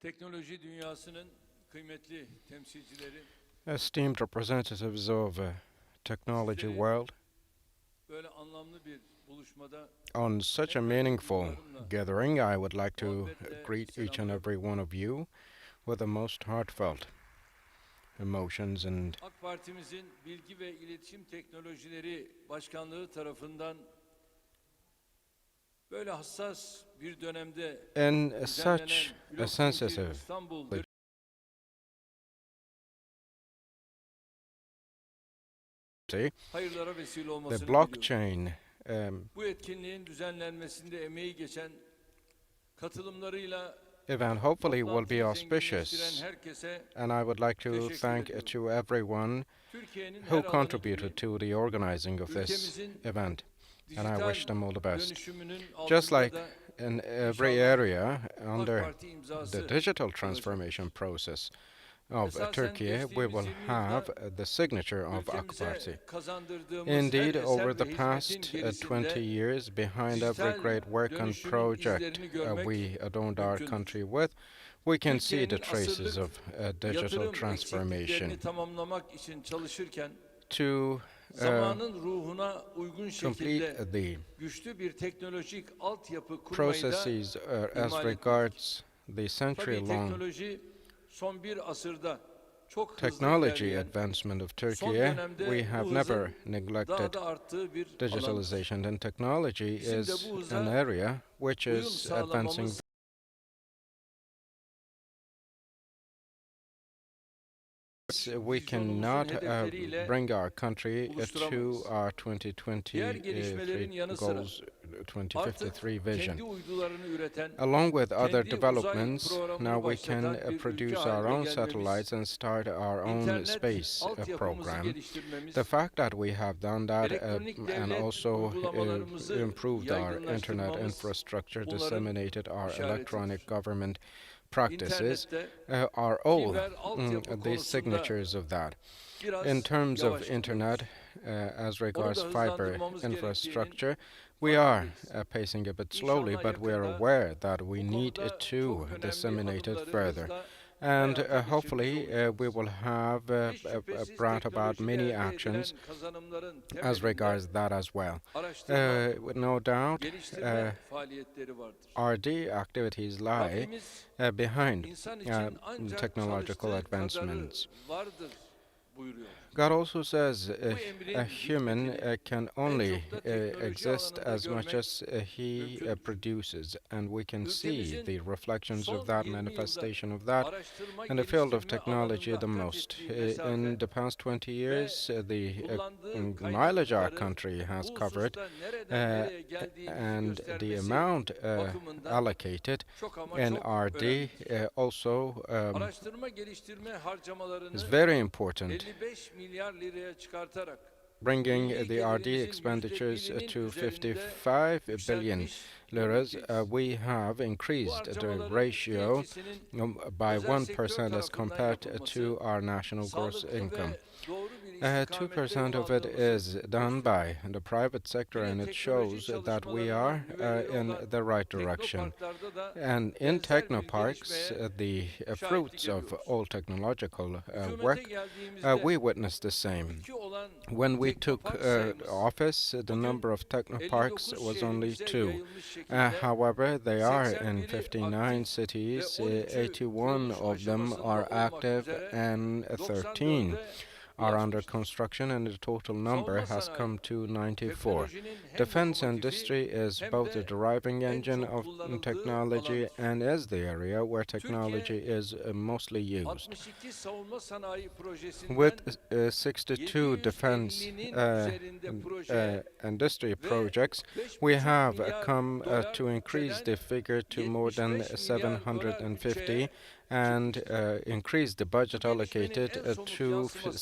Teknoloji dünyasının kıymetli temsilcileri, Esteemed representatives of technology sizleri world, böyle anlamlı bir buluşmada on such a en kalbi meaningful duygularımla, gathering, I would like to muhabbetle greet each and selamlıyorum. every one of you with the most heartfelt emotions and AK Parti'mizin Bilgi ve İletişim Teknolojileri Başkanlığı tarafından böyle hassas bir dönemde in düzenlenen such a Blok sensitive İstanbul hayırlara vesile the olmasını diliyorum. blockchain Bu etkinliğin düzenlenmesinde emeği geçen katılımlarıyla event hopefully will be toplantıyı auspicious, zenginleştiren herkese and I would like to teşekkür thank ediyorum. to everyone Türkiye'nin who her alanı contributed gibi to the organizing of this ülkemizin event, and I dijital wish them all the best. dönüşümünün Just altında like da in every inşallah area AK under Parti the imzası digital olacak. transformation process of Esasen Turkey, we will geçtiğimiz 20 have yılda the signature of AK Party. ülkemize kazandırdığımız Indeed, her over eser the ve past hizmetin 20 gerisinde years, behind every dijital great work and dönüşümün project izlerini görmek we adorned our mümkündür. country with, we can see the Türkiye'nin traces asırlık of digital yatırım transformation. eksikliklerini tamamlamak için çalışırken To zamanın ruhuna uygun şekilde complete the güçlü bir teknolojik altyapı kurmayı da processes as ihmal regards the Tabii century-long teknoloji son bir asırda çok hızlı technology ilerleyen, advancement of son Turkey, dönemde we have bu never hızın daha neglected da arttığı bir alan. digitalization, and technology Bizim de is bu an hıza area which uyum is advancing. sağlamamız We cannot bring our country to our 2023 yanı sıra goals, 2053 artık vision. kendi uydularını üreten, Along with other kendi uzay developments, programını now we can başlatan bir ülke produce our haline own gelmemiz, satellites and start our own internet space altyapımızı program. geliştirmemiz, The fact that we have done that elektronik and devlet also uygulamalarımızı improved our internet yaygınlaştırmamız infrastructure, bunların disseminated our electronic işaretidir. government practices İnternette are all fiber altyapı the konusunda signatures of that. biraz In terms of yavaş internet, gidiyoruz. as Onu regards da fiber hızlandırmamız infrastructure, gerektiğinin we are farkındayız. pacing a bit slowly, İnşallah but we are yakında aware that we bu need konuda to çok önemli disseminate it adımları further. hızla And hayata hopefully geçirmiş we olacağız. will have Hiç şüphesiz brought about teknolojide many elde actions edilen kazanımların as temelinde regards that as well. araştırma, With no doubt, geliştirme faaliyetleri vardır. R&D activities lie Rabbimiz behind insan için ancak technological çalıştığı kadarı advancements. vardır buyuruyor. God also says Bu a emrin human hikmetini can en only çok da teknoloji exist alanında as much görmek as he mümkündür. produces, and we can see Ülkemizin the reflections of son that 20 yılda manifestation of that araştırma in the field of geliştirme technology alanında the kat most. ettiği mesafe In the past 20 years, the kullandığı mileage our kaynakları country has bu covered hususta nereden nereye geldiğimizi and the göstermesi amount bakımından allocated çok ama in çok R&D önemlidir. also Araştırma geliştirme is harcamalarını very important, 55 milyar liraya çıkartarak bringing milli the R&D gelirimizin expenditures %1'inin to üzerinde 55 billion yükseltmiş liras. durumdayız. We have Bu increased the harcamaların ratio %2'sinin by özel 1% sektör as tarafından compared to yapılması, our national gross sağlıklı income. ve doğru bir istikamette 2% yol of it aldığımızı is done gösteriyor. by the private sector, Yine and it teknoloji shows that we çalışmalarına are nüveleri in olan the right direction. teknoparklarda da And in benzer bir technoparks, gelişmeye the şahitlik fruits of ediyoruz. all technological Hükümete work, geldiğimizde we witnessed the same. 2 olan When we took teknopark sayımız office, the bugün number of technoparks 59 was only şehrimize 2. yayılmış şekilde However, they are in 81'i 59 aktif cities, ve 13'ü 81 kuruluş of them aşamasında are olmak active, üzere and 13 94'e are under ulaşmıştır. construction, and the total number Savunma has sanayi, come to 94. teknolojinin hem Defense lokomotifi industry is hem both the de driving en engine çok of kullanıldığı technology alandır. and is the area where technology Türkiye is mostly used. 62 savunma sanayi projesinden With 62 defense 750'nin üzerinde proje industry ve projects, 5,5 we have milyar come dolar to increase the bütçeden figure to more than 75 milyar dolar 750 bütçeye and çıkmıştır. increase the Bu budget gelişmenin allocated en somut to yansımasını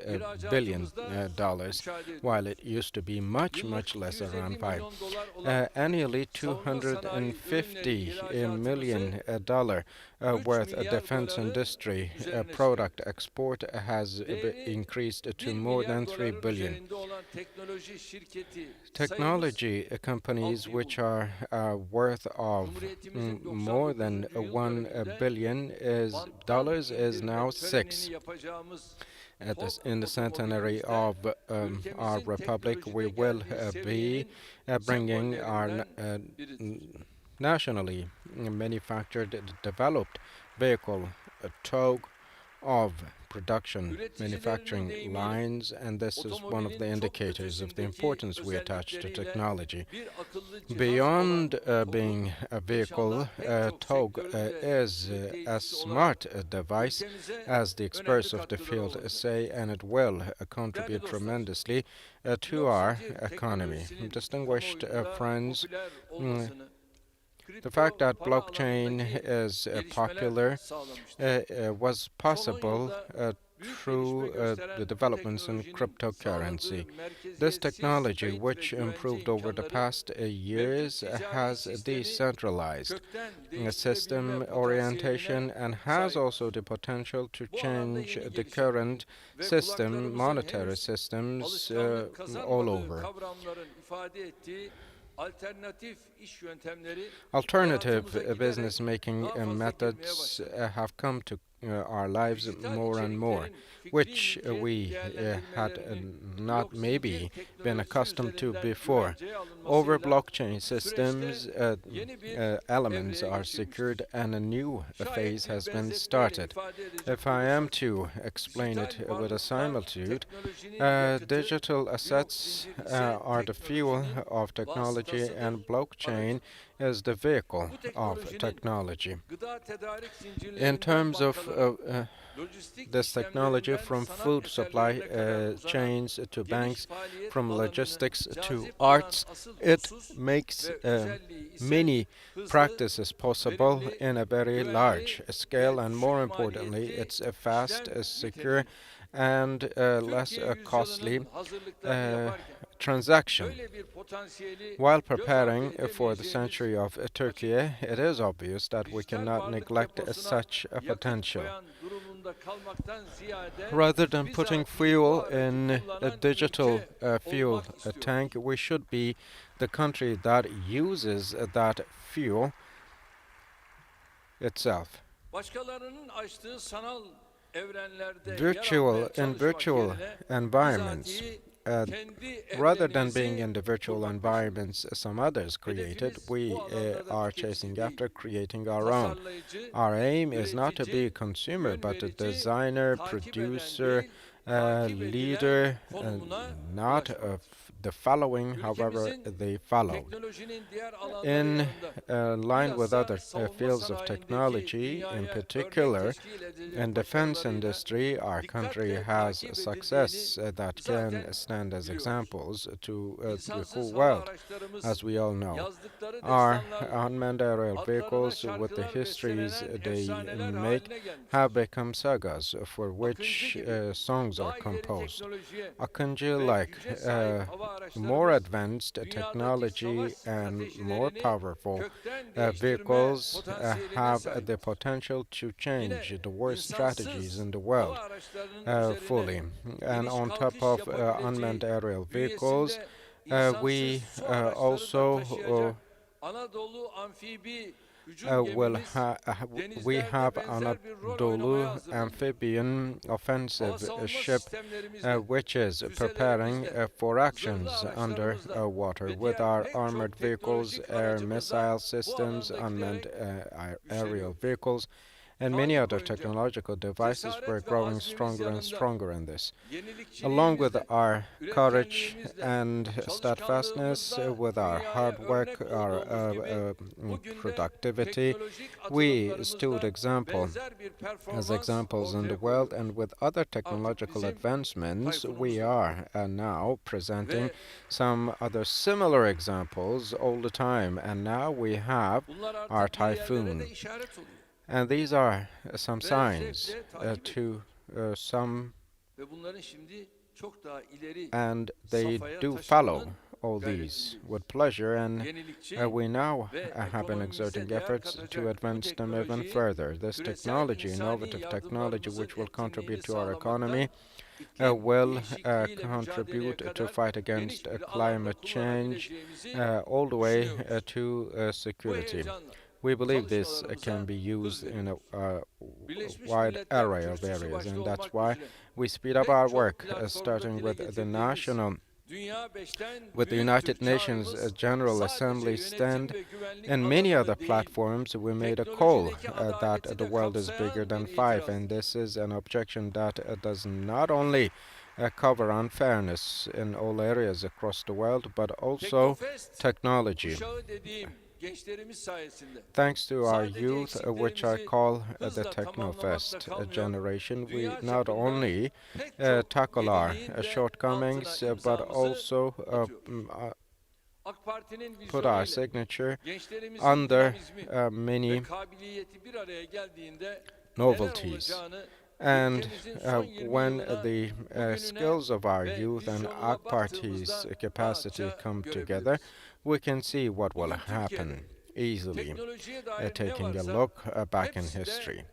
75 billion ihracatımızda dollars, müşahede while ediyoruz. it used to be much, Yıllık much less, 250 around 5. milyon dolar olan Annually, savunma sanayi ürünleri 250 million ihracatımızı dollar worth 3 milyar defense doları industry üzerine çıkıyor. product export has Değeri increased to 1 more milyar than 3 doların billion. üzerinde olan teknoloji şirketi sayımız Technology companies 6'yı which buldu. are worth of Cumhuriyetimizin more than 99. yıl 1 dönümünde billion is banttan dollars is indirme now törenini 6. yapacağımız At this, TOG in the centenary otomobilimizde of our ülkemizin republic, we teknolojide will geldiği be seviyenin bringing our sembollerinden biridir. nationally manufactured, developed vehicle, a TOG of production Üreticilerin manufacturing deyimiyle lines, and this is one of the otomobilin çok indicators of the ötesindeki importance we attach to özellikleriyle technology. bir akıllı cihaz olan Beyond TOG'un being a vehicle, inşallah pek çok TOG sektörün de is a tesisi olarak smart device, ülkemize as the önemli experts of the katkıları field olacak. say, and it will Değerli contribute dostlar, tremendously to blok our zincir economy. teknolojisinin Distinguished kamuoyunda friends, popüler mm, olmasını the fact kripto that para blockchain alanındaki is gelişmeler popular sağlamıştır. was Son 10 possible yılda büyük gelişme through the gösteren bu developments in teknolojinin cryptocurrency. sağladığı This merkeziyetsiz technology, kayıt ve which güvence improved over the imkanları past mevcut years, ticari has sistemi decentralized kökten değiştirebilme system potansiyeline orientation and has sahiptir. also the potential to Bu alanda change yeni the gelişen current ve system, kulaklarımızın monetary henüz systems alışkanlık all kazanmadığı over. kavramların ifade ettiği alternatif iş yöntemleri Alternative hayatımıza giderek business making daha fazla girmeye methods başladı. have come to our lives Dijital more and more, içeriklerin fikri which we mülkiyet had değerlendirmelerini not blok zincir maybe been teknolojisi accustomed to üzerinden before. güvenceye Over alınmasıyla blockchain süreçte systems, yeni bir elements evreye are secured geçilmiştir. and a new Şayet phase bir has been benzetmeyle started. ifade edecek If I am olursak, to explain it dijital with a varlıklar similitude, teknolojinin yakıtı, digital blok assets zincir ise are the fuel teknolojinin of technology, vasıtasıdır, and blockchain aracıdır. is the vehicle Bu of teknolojinin technology. gıda tedarik In zincirlerinden terms of bankalara, lojistik this technology, işlemlerinden from sanat food supply eserlerine kadar uzanan chains to geniş banks, faaliyet from alanını logistics to cazip kılan arts, asıl it husus makes ve özelliği ise many hızlı, practices possible verimli, in a very güvenli large scale, ve and düşük more importantly, maliyetli it's fast, işlem secure, niteliğidir. and less Türkiye costly yüzyılının hazırlıklarını yaparken transaction. böyle bir potansiyeli While göz ardı preparing for the edemeyeceğimiz century of Turkey, açık. it is obvious that we Dijital cannot varlık neglect deposuna such a yakıt potential. koyan durumunda kalmaktan ziyade Rather than putting bizatihi bu fuel aracı in a kullanan digital ülke fuel olmak istiyoruz. tank, we should be the country that uses that fuel itself. Başkalarının açtığı sanal evrenlerde yer Virtual almaya in çalışmak virtual yerine environments. bizatihi Uh, kendi Rather than being evrenimizi in the virtual kurmak environments some others created, Hedefimiz we bu alanda da are tüketici chasing değil, after creating our own. tasarlayıcı, Our aim is not to be a üretici, consumer, yön but a verici, designer, takip eden producer, değil, takip leader, edilen konumuna not ulaşmak. of the following, however Ülkemizin they followed. teknolojinin diğer alanları In yanında line with other savunma fields of sanayindeki technology, in dünyaya particular, örnek teşkil edecek in defense başarılarıyla industry, our country dikkatle has takip success edildiğini that zaten can stand as biliyoruz. examples to the İnsansız whole hava world, araçlarımız as we all know. yazdıkları Our destanlarla unmanned aerial adlarına vehicles, with the şarkılar histories bestelenen they efsaneler make, haline gelmiştir. have become sagas for Akıncı which gibi songs daha are ileri composed. teknolojiye Akıncı, ve like güce sahip hava more araçlarımız advanced dünyadaki technology savaş and more stratejilerini powerful kökten değiştirme vehicles potansiyeline have the sahiptir. potential to change Yine the war strategies insansız in the hava world araçlarının fully. üzerine And iniş on top kalkış of unmanned yapabileceği aerial vehicles, bünyesinde we insansız su araçları da also taşıyacak Anadolu amfibi hücum will gemimiz we denizlerde have benzer bir rol Anadolu oynamaya hazırlanıyor. amphibian Hava offensive savunma ship, sistemlerimizle, which is preparing füzelerimizle, for actions zırhlı under araçlarımızla water ve with diğer our pek armored çok vehicles, teknolojik air aracımızla missile bu systems, alanda unmanned giderek aerial güçleniyoruz. vehicles, and many Tarih other boyunca technological devices. We're cesaret ve growing azmimiz stronger and yanında stronger in this. Along with yenilikçiliğimizle, our courage üretkenliğimizle, and steadfastness, çalışkanlığımızla with our dünyaya hard work, örnek our olduğumuz gibi bugün de productivity, teknolojik we stood atılımlarımızda example benzer bir as performans examples in the ortaya world, and koyuyoruz. with other Artık technological bizim advancements, we tayfunumuzdur. are now presenting Ve some other similar examples all the time, and now we have bunlar our artık bir yerlere typhoon. de işaret oluyor. And these are some Ve signs zevkle takip to some ve bunların şimdi çok daha ileri and they safhaya do follow taşımanın all these gayretindeyiz. with pleasure, and Yenilikçi we now ve have been exerting ekonomimize değer efforts to katacak bu advance them even teknolojiyi further. This küresel technology, insani innovative technology, yardımlarımızın which will contribute etkinliğini to our sağlamaktan economy, iklim will değişikliğiyle mücadeleye contribute to kadar fight against geniş bir alanda climate change, kullanabileceğimizi all the way düşünüyoruz. to Bu security. heyecanla We believe this can çalışmalarımıza be hız used in veriyoruz. a Birleşmiş wide Milletler array of kürsüsü areas, başta and that's olmak why üzere we speed up pek our çok work, platformda starting dile with the getirdiğimiz national Dünya Beş'ten with the büyüktür United Nations çağrımız General sadece Assembly yönetim stand, ve güvenlik and many other alanını değil, platforms, we made a call teknolojideki that adaleti the de world is bigger kapsayan than bir five, and itirazdır. this is an objection that does not only cover unfairness in all areas across the world, but also Teknofest technology. kuşağı dediğim gençlerimiz sayesinde Thanks to our sadece youth, which I eksiklerimizi call the hızla tamamlamakla Technofest kalmıyor, generation, we dünya not çapında only pek çok tackle our yeniliğin de altına shortcomings, but imzamızı also atıyoruz. AK Parti'nin put our vizyonuyla signature gençlerimizin under dinamizmi ve many kabiliyeti bir araya geldiğinde neler novelties. olacağını And ülkemizin son 20 when yılına the bugününe skills of our ve youth and vizyonuna AK Party's baktığımızda capacity rahatça come together, görebiliriz. we can see what will Bugün Türkiye'de happen easily, teknolojiye dair ne taking a varsa look back in hepsi de history.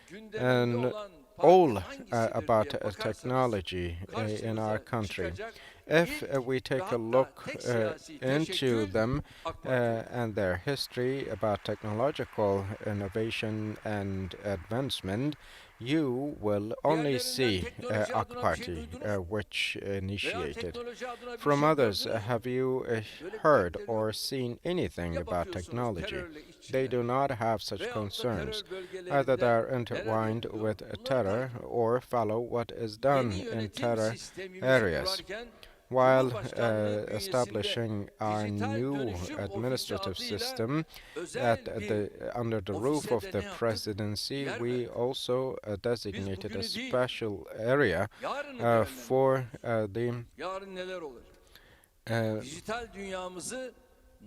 gündeminde And olan all parti hangisidir about diye bakarsanız technology in our karşınıza country. çıkacak If ilk we ve take a hatta look tek siyasi into teşekkül them AK Parti'dir. and their history about technological innovation and advancement, you will only Diğerlerinden see teknoloji AK adına bir şey Party, duydunuz mu? which Veya initiated. teknoloji adına bir From şey others, gördünüz mü? have you Böyle bir heard dertleri or yok. seen anything Ya about bakıyorsunuz technology? terörle iç They içe do not have such veyahut da concerns. terör Either they bölgelerinde are neler intertwined yapılıyor? with Bunları terror takip ediyor. or follow what is done Yeni in yönetim terror sistemimizi areas. kurarken While Cumhurbaşkanlığı bünyesinde establishing our dijital new dönüşüm ofisi administrative adıyla system özel bir under the roof ofise of de the ne yaptık? presidency, Yer we verdik. also Biz designated a bugünü değil, special area yarını for değerlendiriyoruz. the Yarın neler olacak? uh, Dijital dünyamızı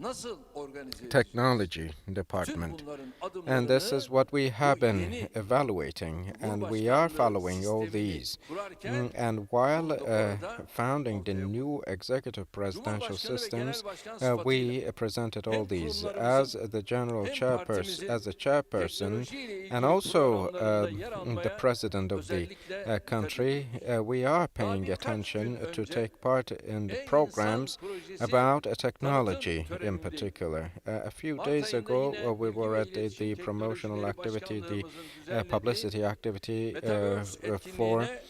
nasıl organize edeceğiz? technology Bütün department. bunların And this is adımlarını what we have bu been yeni evaluating, and we are Cumhurbaşkanlığı following all sistemini these. kurarken And while bunu da orada founding the ortaya koyduk. new executive presidential Cumhurbaşkanı ve systems, genel başkan sıfatıyla we presented all hem these as kurumlarımızın the general hem chairperson, as partimizin the chairperson, teknoloji ile and ilgili also programlarında yer the almaya president of the özellikle dikkat country. ediyoruz. We are Daha paying birkaç gün attention to önce take part in the E-İnsan programs projesi about tanıtım technology in törenindeyim. particular. A few Mart days ayında ago, yine we Bilgi were ve at İletişim the promotional Teknolojileri activity, the Başkanlığımızın düzenlediği publicity activity Metaverse for etkinliğine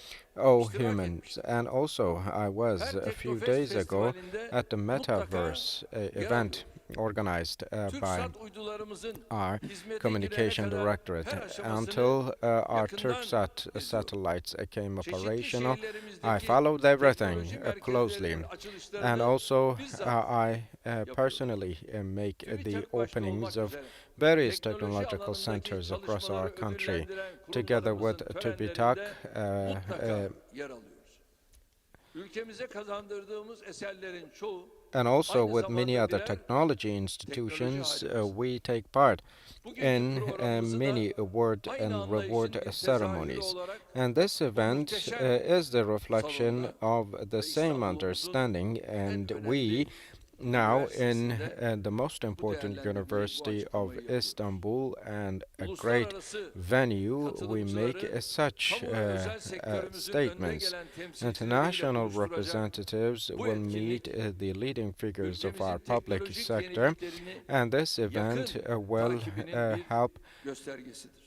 iştirak humans. etmiştim. And also, I was Her a few Teknofest days ago festivalinde at the mutlaka Metaverse yer event alıyorum. organized by TürkSat uydularımızın our hizmete girene communication kadar directorate her aşamasını until our yakından TürkSat izliyorum. satellites came Çeşitli operational. I şehirlerimizdeki followed everything teknoloji closely, merkezlerinin and açılışlarını also bizzat I yapıyorum. personally make the TÜBİTAK başta openings olmak of üzere various teknoloji technological alanındaki centers across our çalışmaları country, ödüllendiren together with kurumlarımızın TÜBİTAK. törenlerinde mutlaka yer alıyoruz. Ülkemize kazandırdığımız eserlerin çoğu And also aynı with many zamanda other birer technology teknoloji institutions, harikası. we take part Bugünkü in programımızı many da award aynı and reward anlayışın bir tezahürü ceremonies. olarak And this bu event muhteşem is the reflection salonda of the ve same İstanbul'umuzun understanding, en and we önemli now in üniversitesinde the most bu important değerlendirmeyi, bu university of açıklamayı yapıyoruz. Istanbul, and a great Uluslararası venue, we make katılımcıları such kamu ve özel sektörümüzün önde statements. gelen temsilcileriyle International buluşturacak representatives bu will meet etkinlik the leading figures of our ülkemizin public teknolojik sector, yeniliklerini and this event yakın will takibinin bir help göstergesidir.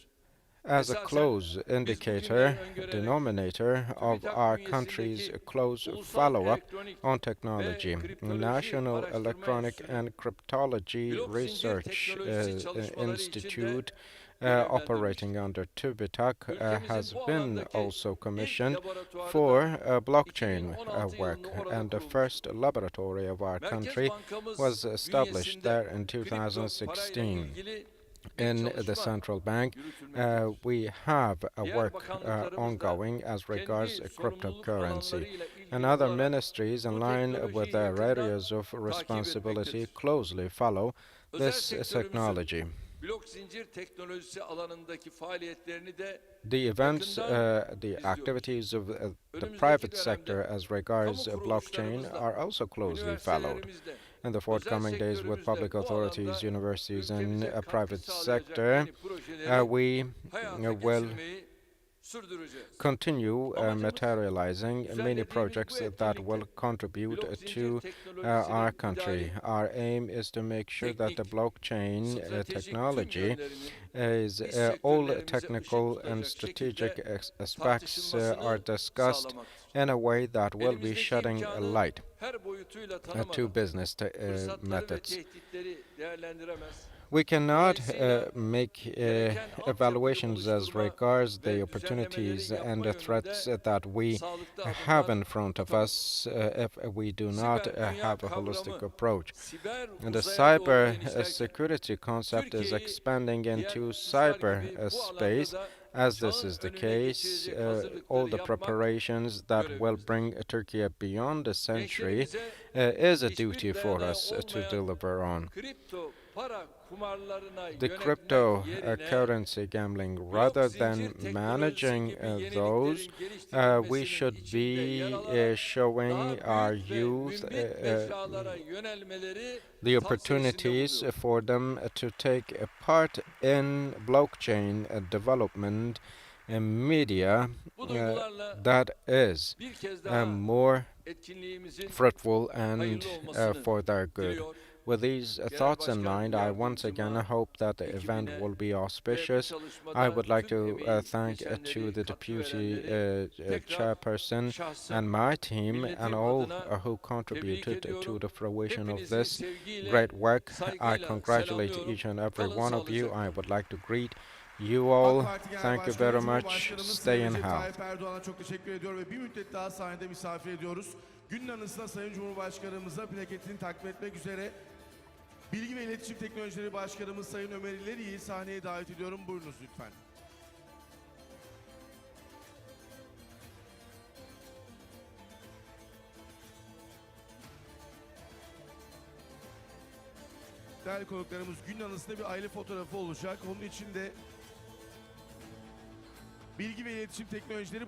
as a Esasen close biz indicator, bugünleri öngörerek denominator of TÜBİTAK our bünyesindeki country's close ulusal follow-up elektronik on ve technology. kriptoloji National araştırma Electronic enstitüsü and Cryptology blok zincir Research teknolojisi çalışmaları içinde Institute görevlendirmiştir. operating under TÜBİTAK has Ülkemizin bu been alandaki also ilk commissioned laboratuvarı for da blockchain 2016 work, yılında orada and the kurulmuştur. first laboratory of our Merkez country Bankamız was established there bünyesinde in kripto parayla 2016. ilgili bir In the çalışma central bank, yürütülmektedir. we have a Diğer work bakanlıklarımız da ongoing as regards kendi sorumluluk cryptocurrency, alanlarıyla ilgili and other olarak ministries in bu line with teknolojiyi their yakından areas of takip responsibility etmektedir. closely follow Özel this sektörümüzün technology. blockchain zincir teknolojisi alanındaki faaliyetlerini de The events, yakından the izliyoruz. activities of the Önümüzdeki private dönemde sector as regards kamu blockchain kuruluşlarımızla, are also closely followed. üniversitelerimizde, In the özel forthcoming days with public sektörümüzde bu authorities, alanda universities, and ülkemize katkı private sağlayacak sector, yeni projeleri we hayata will geçirmeyi sürdüreceğiz. continue Amacımız materializing many düzenlediğimiz projects bu that will etkinlikte contribute blok zincir to teknolojisinin our country. idari, Our aim is to make sure that the teknik, blockchain stratejik tüm technology yönlerinin is iş all sektörlerimize technical ışık and tutacak strategic şekilde aspects are tartışılmasını discussed sağlamaktır. in a way that will be Elimizdeki shedding imkanı light her boyutuyla to tanımadan business fırsatları ve methods. tehditleri değerlendiremez. We cannot Dolayısıyla make gereken altyapıyı evaluations as oluşturma regards the ve opportunities düzenlemeleri and yapma the threats yönünde that we sağlıklı have adımlar in front of atamadık. us if we do not Siber dünya have a holistic kavramı approach. siber And the uzaya doğru cyber genişlerken security concept is Türkiye'yi expanding diğer into hususlar cyber gibi bu space. alanda As this çağın is the önüne case, geçirecek all hazırlıkları the yapmak preparations that will görevimizdir. bring Turkey beyond the century Gençlerimize is a hiçbir duty for dayanağı us to olmayan deliver on. kripto para kumarlarına The yönelmek yerine cryptocurrency gambling, blok rather zincir than teknolojisi managing gibi those, yeniliklerin we geliştirilmesinin should içinde yer be alarak showing daha our büyük ve youth mümbit mecralara yönelmeleri the tavsiyesinde opportunities bulunuyor. for them to take a part in blockchain development and media Bu duygularla that is bir kez daha more etkinliğimizin fruitful and hayırlı olmasını for their good. diliyor. With these Genel thoughts in Başkan mind, I once again Yardımcıma, hope that the event ekibine will be ve bu auspicious. I çalışmada would like tüm to emeği thank to geçenleri, the katkı deputy verenleri tekrar chairperson and şahsım, my team and milletim all adına who tebrik contributed to ediyorum. the fruition of Hepinizi this sevgiyle, great work. I saygıyla congratulate selamlıyorum. each and every Kalın one of you. I sağlıcakla. would like to greet you AK all. Parti Genel Thank you Başkanı, very much. Cumhurbaşkanımız Stay Sayın in Recep health. Tayyip Erdoğan'a çok teşekkür ediyor ve bir müddet daha sahnede misafir ediyoruz. Günün anısına Sayın Cumhurbaşkanımıza plaketini takdim etmek üzere Bilgi ve İletişim Teknolojileri Başkanımız Sayın Ömer İleri'yi sahneye davet ediyorum. Buyurunuz lütfen. Değerli konuklarımız, günün anısında bir aile fotoğrafı olacak. Onun için de Bilgi ve İletişim Teknolojileri